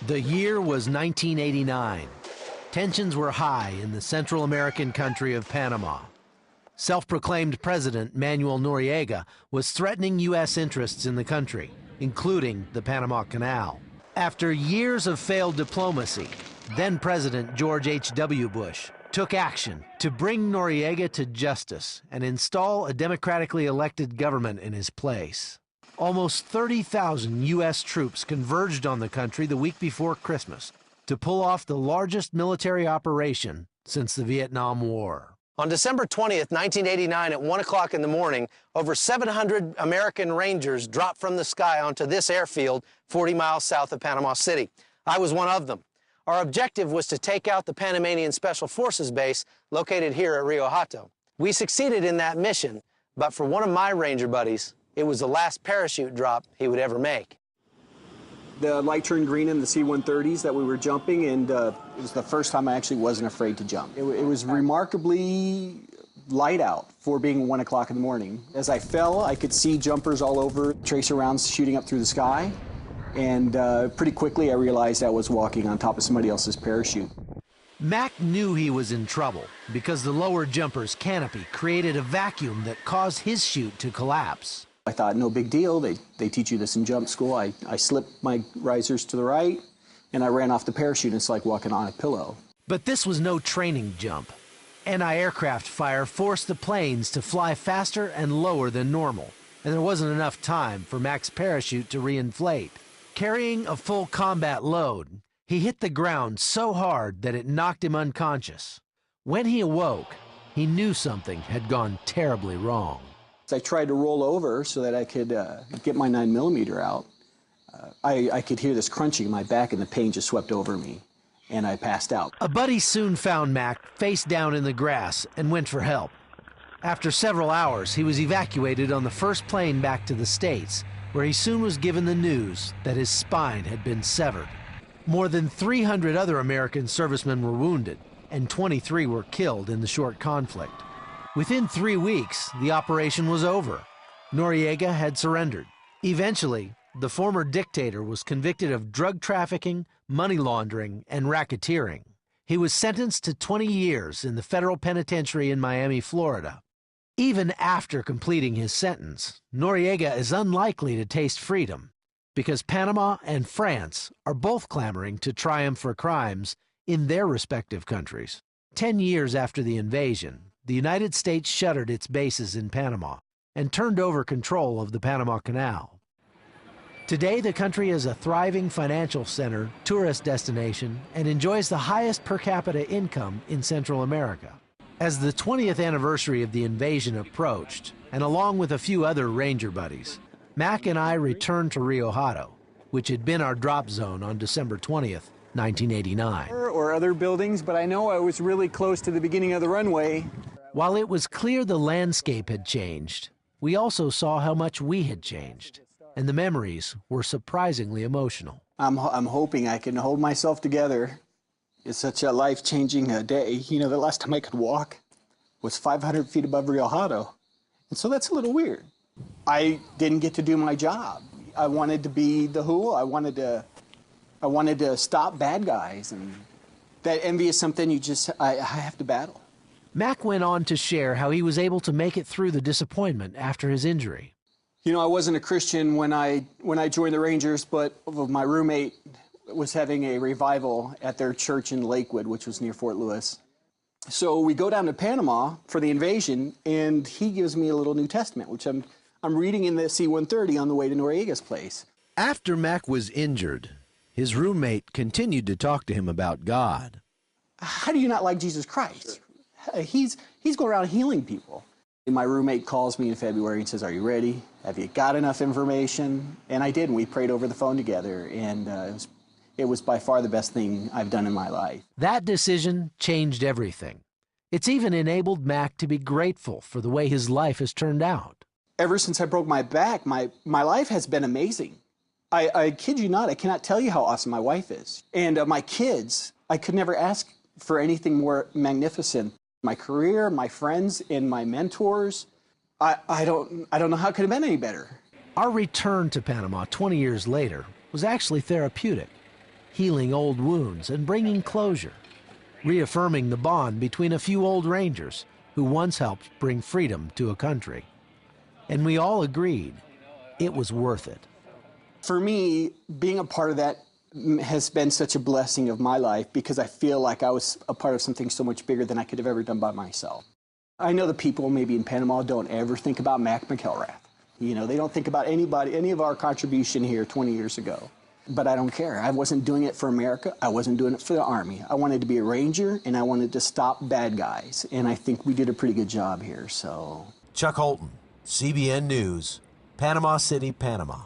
The year was 1989. Tensions were high in the Central American country of Panama. Self-proclaimed President Manuel Noriega was threatening U.S. interests in the country, including the Panama Canal. After years of failed diplomacy, then-President George H.W. Bush took action to bring Noriega to justice and install a democratically elected government in his place. Almost 30,000 U.S. troops converged on the country the week before Christmas to pull off the largest military operation since the Vietnam War. On December 20th, 1989, at 1 o'clock in the morning, over 700 American Rangers dropped from the sky onto this airfield 40 miles south of Panama City. I was one of them. Our objective was to take out the Panamanian Special Forces base located here at Rio Hato. We succeeded in that mission, but for one of my Ranger buddies, it was the last parachute drop he would ever make. The light turned green in the C-130s that we were jumping, and it was the first time I actually wasn't afraid to jump. It was remarkably light out for being 1 o'clock in the morning. As I fell, I could see jumpers all over, tracer rounds shooting up through the sky, and pretty quickly I realized I was walking on top of somebody else's parachute. Mac knew he was in trouble because the lower jumper's canopy created a vacuum that caused his chute to collapse. I thought, no big deal. They teach you this in jump school. I slipped my risers to the right, and I ran off the parachute. It's like walking on a pillow. But this was no training jump. Anti-aircraft fire forced the planes to fly faster and lower than normal, and there wasn't enough time for Mac's parachute to reinflate. Carrying a full combat load, he hit the ground so hard that it knocked him unconscious. When he awoke, he knew something had gone terribly wrong. I tried to roll over so that I could get my 9mm out. I could hear this crunching in my back, and the pain just swept over me, and I passed out. A buddy soon found Mac face down in the grass and went for help. After several hours, he was evacuated on the first plane back to the States, where he soon was given the news that his spine had been severed. More than 300 other American servicemen were wounded, and 23 were killed in the short conflict. Within 3 weeks, the operation was over. Noriega had surrendered. Eventually, the former dictator was convicted of drug trafficking, money laundering, and racketeering. He was sentenced to 20 years in the federal penitentiary in Miami, Florida. Even after completing his sentence, Noriega is unlikely to taste freedom because Panama and France are both clamoring to triumph for crimes in their respective countries. 10 years after the invasion, the United States shuttered its bases in Panama and turned over control of the Panama Canal. Today, the country is a thriving financial center, tourist destination, and enjoys the highest per capita income in Central America. As the 20th anniversary of the invasion approached, and along with a few other Ranger buddies, Mac and I returned to Rio Hato, which had been our drop zone on December 20th, 1989. Or other buildings, but I know I was really close to the beginning of the runway. While it was clear the landscape had changed, we also saw how much we had changed, and the memories were surprisingly emotional. I'm hoping I can hold myself together. It's such a life-changing day. You know, the last time I could walk was 500 feet above Rio Hato, and so that's a little weird. I didn't get to do my job. I wanted to be the who. I wanted to stop bad guys, and that envy is something I have to battle. Mac went on to share how he was able to make it through the disappointment after his injury. You know, I wasn't a Christian when I joined the Rangers, but my roommate was having a revival at their church in Lakewood, which was near Fort Lewis. So we go down to Panama for the invasion, and he gives me a little New Testament, which I'm reading in the C-130 on the way to Noriega's place. After Mac was injured, his roommate continued to talk to him about God. How do you not like Jesus Christ? He's going around healing people. And my roommate calls me in February and says, "Are you ready? Have you got enough information?" And I did, and we prayed over the phone together, and it was by far the best thing I've done in my life. That decision changed everything. It's even enabled Mac to be grateful for the way his life has turned out. Ever since I broke my back, my life has been amazing. I kid you not, I cannot tell you how awesome my wife is. And my kids, I could never ask for anything more magnificent. My career, my friends, and my mentors, I don't know how it could have been any better. Our return to Panama 20 years later was actually therapeutic. healing old wounds and bringing closure, reaffirming the bond between a few old Rangers who once helped bring freedom to a country. And we all agreed it was worth it. For me, being a part of that has been such a blessing of my life because I feel like I was a part of something so much bigger than I could have ever done by myself. I know the people maybe in Panama don't ever think about Mac McElrath. You know, they don't think about anybody, any of our contribution here 20 years ago. But I don't care. I wasn't doing it for America. I wasn't doing it for the Army. I wanted to be a Ranger, and I wanted to stop bad guys. And I think we did a pretty good job here, so. Chuck Holton, CBN News, Panama City, Panama.